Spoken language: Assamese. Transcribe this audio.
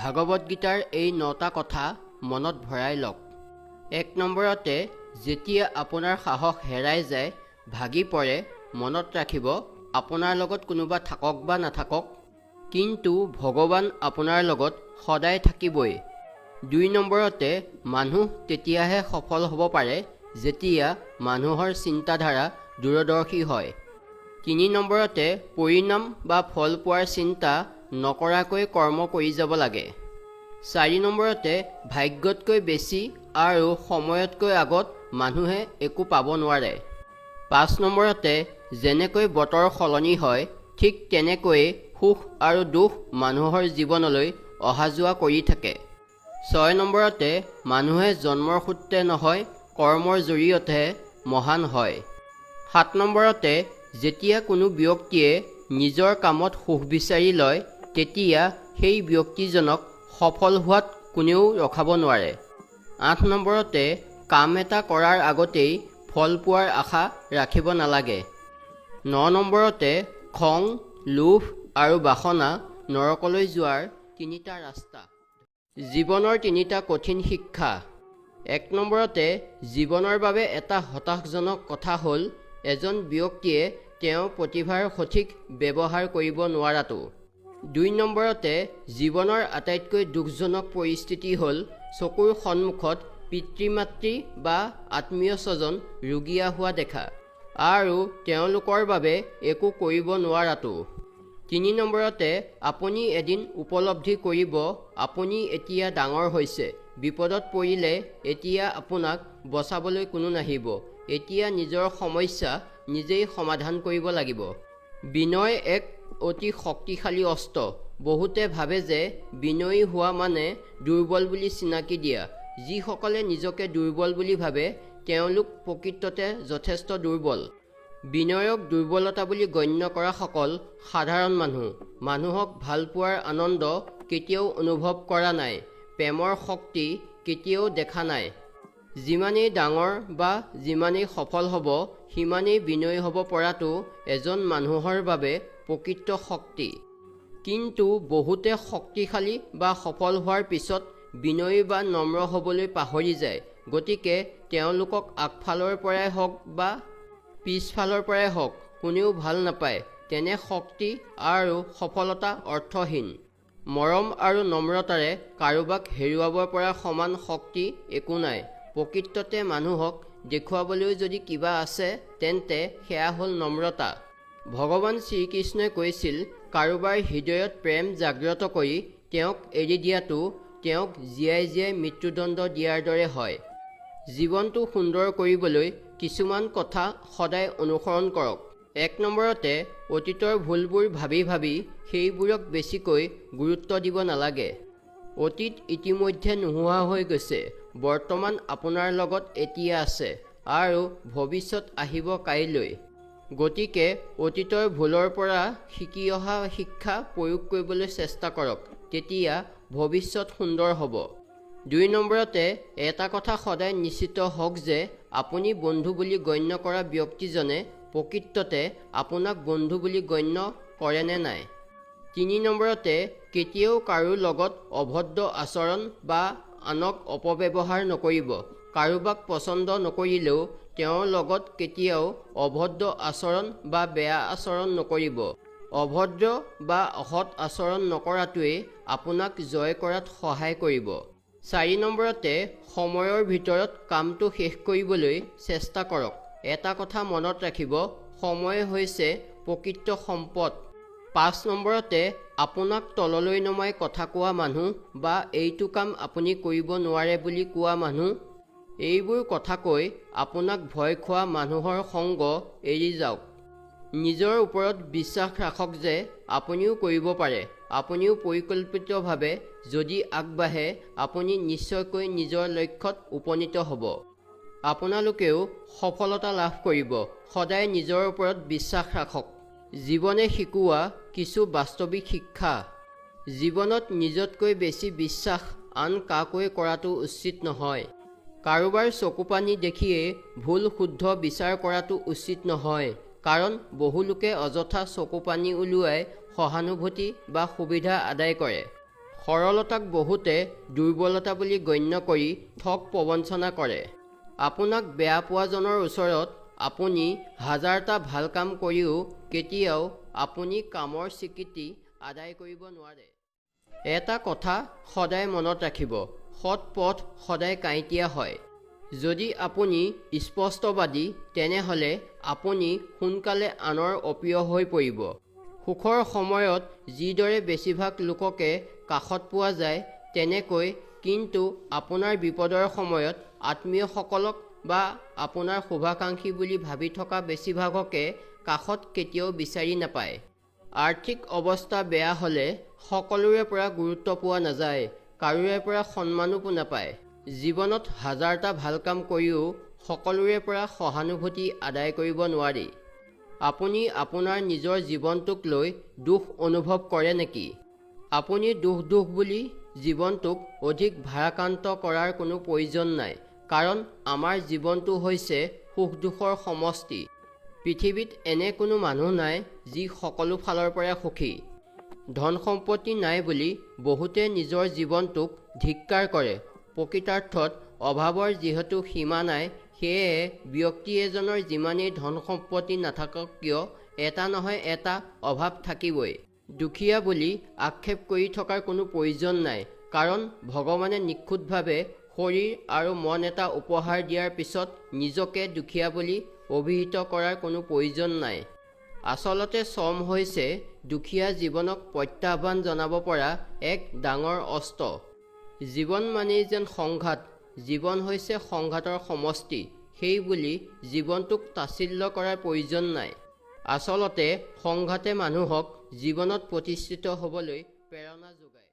ভাগৱত গীতাৰ এই 9টা কথা মনত ভৰাই লওক। 1 নম্বৰতে, যেতিয়া আপোনাৰ সাহস হেৰাই যায়, ভাগি পৰে, মনত ৰাখিব আপোনাৰ লগত কোনোবা থাকক বা নাথাকক, কিন্তু ভগৱান আপোনাৰ লগত সদায় থাকিবই। 2 নম্বৰতে, মানুহ তেতিয়াহে সফল হ'ব পাৰে যেতিয়া মানুহৰ চিন্তাধাৰা দূৰদৰ্শী হয়। 3 নম্বৰতে, পৰিণাম বা ফল পোৱাৰ চিন্তা নকৰাকৈ কৰ্ম কৰি যাব লাগে। 4 নম্বৰতে, ভাগ্যতকৈ বেছি আৰু সময়তকৈ আগত মানুহে একো পাব নোৱাৰে। 5 নম্বৰতে, যেনেকৈ বতৰ সলনি হয় ঠিক তেনেকৈয়ে সুখ আৰু দুখ মানুহৰ জীৱনলৈ অহা যোৱা কৰি থাকে। 6 নম্বৰতে, মানুহে জন্মৰ সূত্ৰে নহয় কৰ্মৰ জৰিয়তেহে মহান হয়। 7 নম্বৰতে, যেতিয়া কোনো ব্যক্তিয়ে নিজৰ কামত সুখ বিচাৰি লয় তেতিয়া সেই ব্যক্তিজনক সফল হোৱাত কোনেও ৰখাব নোৱাৰে। 8 নম্বৰতে, কাম এটা কৰাৰ আগতেই ফল পোৱাৰ আশা ৰাখিব নালাগে। 9 নম্বৰতে, খং, লোভ আৰু বাসনা নৰকলৈ যোৱাৰ 3টা ৰাস্তা। জীৱনৰ 3টা কঠিন শিক্ষা। 1 নম্বৰতে, জীৱনৰ বাবে এটা হতাশজনক কথা হ'ল এজন ব্যক্তিয়ে তেওঁৰ প্ৰতিভাৰ সঠিক ব্যৱহাৰ কৰিব নোৱাৰাটো। 2 নম্বৰতে, জীৱনৰ আটাইতকৈ দুখজনক পৰিস্থিতি হ'ল চকুৰ সন্মুখত পিতৃ-মাতৃ বা আত্মীয় স্বজন ৰুগীয়া হোৱা দেখা আৰু তেওঁলোকৰ বাবে একো কৰিব নোৱাৰাটো। 3 নম্বৰতে, আপুনি এদিন উপলব্ধি কৰিব আপুনি এতিয়া ডাঙৰ হৈছে, বিপদত পৰিলে এতিয়া আপোনাক বচাবলৈ কোনো নাহিব, এতিয়া নিজৰ সমস্যা নিজেই সমাধান কৰিব লাগিব। বিনয় এক অতি শক্তিশালী অস্ত্ৰ। বহুতে ভাবে যে বিনয়ী হোৱা মানে দুৰ্বল বুলি চিনাকি দিয়া। যিসকলে নিজকে দুৰ্বল বুলি ভাবে তেওঁলোক প্ৰকৃততে যথেষ্ট দুৰ্বল। বিনয়ক দুৰ্বলতা বুলি গণ্য কৰাসকল সাধাৰণ মানুহ। মানুহক ভাল পোৱাৰ আনন্দ কেতিয়াও অনুভৱ কৰা নাই, প্ৰেমৰ শক্তি কেতিয়াও দেখা নাই। যিমানেই ডাঙৰ বা যিমানেই সফল হ'ব সিমানেই বিনয়ী হ'ব পৰাটো এজন মানুহৰ বাবে প্ৰকৃত শক্তি। কিন্তু বহুতে শক্তিশালী বা সফল হোৱাৰ পিছত বিনয়ী বা নম্ৰ হ'বলৈ পাহৰি যায়। গতিকে তেওঁলোকক আগফালৰ পৰাই হওক বা পিছফালৰ পৰাই হওক কোনেও ভাল নাপায়। তেনে শক্তি আৰু সফলতা অৰ্থহীন। মৰম আৰু নম্ৰতাৰে কাৰোবাক হেৰুৱাব পৰা সমান শক্তি একো নাই। প্ৰকৃততে মানুহক দেখুৱাবলৈ যদি কিবা আছে তেন্তে সেয়া হ'ল নম্ৰতা। ভগৱান শ্ৰীকৃষ্ণই কৈছিল, কাৰোবাৰ হৃদয়ত প্ৰেম জাগ্ৰত কৰি তেওঁক এৰি দিয়াটো তেওঁক জীয়াই জীয়াই মৃত্যুদণ্ড দিয়াৰ দৰে হয়। জীৱনটো সুন্দৰ কৰিবলৈ কিছুমান কথা সদায় অনুসৰণ কৰক। 1 নম্বৰতে, অতীতৰ ভুলবোৰ ভাবি ভাবি সেইবোৰক বেছিকৈ গুৰুত্ব দিব নালাগে। অতীত ইতিমধ্যে নোহোৱা হৈ গৈছে। বৰ্তমান আপোনাৰ লগত এতিয়া আছে আৰু ভৱিষ্যত আহিব কাইলৈ। গতিকে অতীতৰ ভুলৰ পৰা শিকি অহা শিক্ষা প্ৰয়োগ কৰিবলৈ চেষ্টা কৰক, তেতিয়া ভৱিষ্যত সুন্দৰ হ'ব। 2 নম্বৰতে, এটা কথা সদায় নিশ্চিত হওক যে আপুনি বন্ধু বুলি গণ্য কৰা ব্যক্তিজনে প্ৰকৃততে আপোনাক বন্ধু বুলি গণ্য কৰে নে নাই। 3 নম্বৰতে, কেতিয়াও কাৰো লগত অভদ্ৰ আচৰণ বা আনক অপব্যৱহাৰ নকৰিব। কাৰোবাক পচন্দ নকৰিলেও তেওঁৰ লগত কেতিয়াও অভদ্ৰ আচৰণ বা বেয়া আচৰণ নকৰিব। অভদ্ৰ বা অসৎ আচৰণ নকৰাটোৱে আপোনাক জয় কৰাত সহায় কৰিব। 4 নম্বৰতে, সময়ৰ ভিতৰত কামটো শেষ কৰিবলৈ চেষ্টা কৰক। এটা কথা মনত ৰাখিব, সময় হৈছে প্ৰকৃত সম্পদ। 5 নম্বৰতে, আপোনাক তললৈ নমাই কথা কোৱা মানুহ বা এইটো কাম আপুনি কৰিব নোৱাৰে বুলি কোৱা মানুহ, এইবোৰ কথা কৈ আপোনাক ভয় খোৱা মানুহৰ সংগ এৰি যাওক। নিজৰ ওপৰত বিশ্বাস ৰাখক যে আপুনিও কৰিব পাৰে। আপুনিও পৰিকল্পিতভাৱে যদি আগবাঢ়ে আপুনি নিশ্চয়কৈ নিজৰ লক্ষ্যত উপনীত হ'ব। আপোনালোকেও সফলতা লাভ কৰিব। সদায় নিজৰ ওপৰত বিশ্বাস ৰাখক। জীৱনে শিকোৱা কিছু বাস্তৱিক শিক্ষা। জীৱনত নিজতকৈ বেছি বিশ্বাস আন কাকোৱে কৰাটো উচিত নহয়। কাৰোবাৰ চকুপানী দেখিয়ে ভুল শুদ্ধ বিচাৰ কৰাটো উচিত নহয়, কাৰণ বহুলোকে অযথা চকুপানী উলিয়াই সহানুভূতি বা সুবিধা আদায় কৰে। সৰলতাক বহুতে দুৰ্বলতা বুলি গণ্য কৰি ঠগ প্ৰবঞ্চনা কৰে। আপোনাক বেয়া পোৱাজনৰ ওচৰত আপুনি হাজাৰটা ভাল কাম কৰিও কেতিয়াও আপুনি কামৰ স্বীকৃতি আদায় কৰিব নোৱাৰে। এটা কথা সদায় মনত ৰাখিব, সৎ পথ সদায় কাঁইটীয়া হয়। যদি আপুনি স্পষ্টবাদী তেনেহ'লে আপুনি সোনকালে আনৰ অপ্ৰিয় হৈ পৰিব। সুখৰ সময়ত যিদৰে বেছিভাগ লোককে কাষত পোৱা যায় তেনেকৈ কিন্তু আপোনাৰ বিপদৰ সময়ত আত্মীয়সকলক বা আপোনাৰ শুভাকাংক্ষী বুলি ভাবি থকা বেছিভাগকে কাষত কেতিয়াও বিচাৰি নাপায়। আৰ্থিক অৱস্থা বেয়া হ'লে সকলোৰে পৰা গুৰুত্ব পোৱা নাযায়, কাৰোৰে পৰা সন্মানো নাপায়। জীৱনত হাজাৰটা ভাল কাম কৰিও সকলোৰে পৰা সহানুভূতি আদায় কৰিব নোৱাৰি। আপুনি আপোনাৰ নিজৰ জীৱনটোক লৈ দুখ অনুভৱ কৰে নেকি? আপুনি দুখ বুলি জীৱনটোক অধিক ভাৰাক্ৰান্ত কৰাৰ কোনো প্ৰয়োজন নাই, কাৰণ আমাৰ জীৱনটো হৈছে সুখ দুখৰ সমষ্টি। পৃথিৱীত এনে কোনো মানুহ নাই যি সকলো ফালৰ পৰা সুখী। ধন সম্পত্তি নাই বুলি বহুতে নিজৰ জীৱনটোক ধিক্কাৰ কৰে। প্ৰকৃতাৰ্থত অভাৱৰ যিহেতু সীমা নাই, সেয়ে ব্যক্তি এজনৰ যিমানেই ধন সম্পত্তি নাথাকক কিয় এটা নহয় এটা অভাৱ থাকিবই। দুখীয়া বুলি আক্ষেপ কৰি থকাৰ কোনো প্ৰয়োজন নাই, কাৰণ ভগৱানে নিখুঁতভাৱে শৰীৰ আৰু মন এটা উপহাৰ দিয়াৰ পিছত নিজকে দুখীয়া বুলি অভিহিত কৰাৰ কোনো প্ৰয়োজন নাই। আচলতে শ্ৰম হৈছে দুখীয়া জীৱনক প্ৰত্যাহ্বান জনাব পৰা এক ডাঙৰ অস্ত্ৰ। জীৱন মানেই যেন সংঘাত, জীৱন হৈছে সংঘাতৰ সমষ্টি, সেইবুলি জীৱনটোক তাচ্ছিল্য কৰাৰ প্ৰয়োজন নাই। আচলতে সংঘাতে মানুহক জীৱনত প্ৰতিষ্ঠিত হ'বলৈ প্ৰেৰণা যোগায়।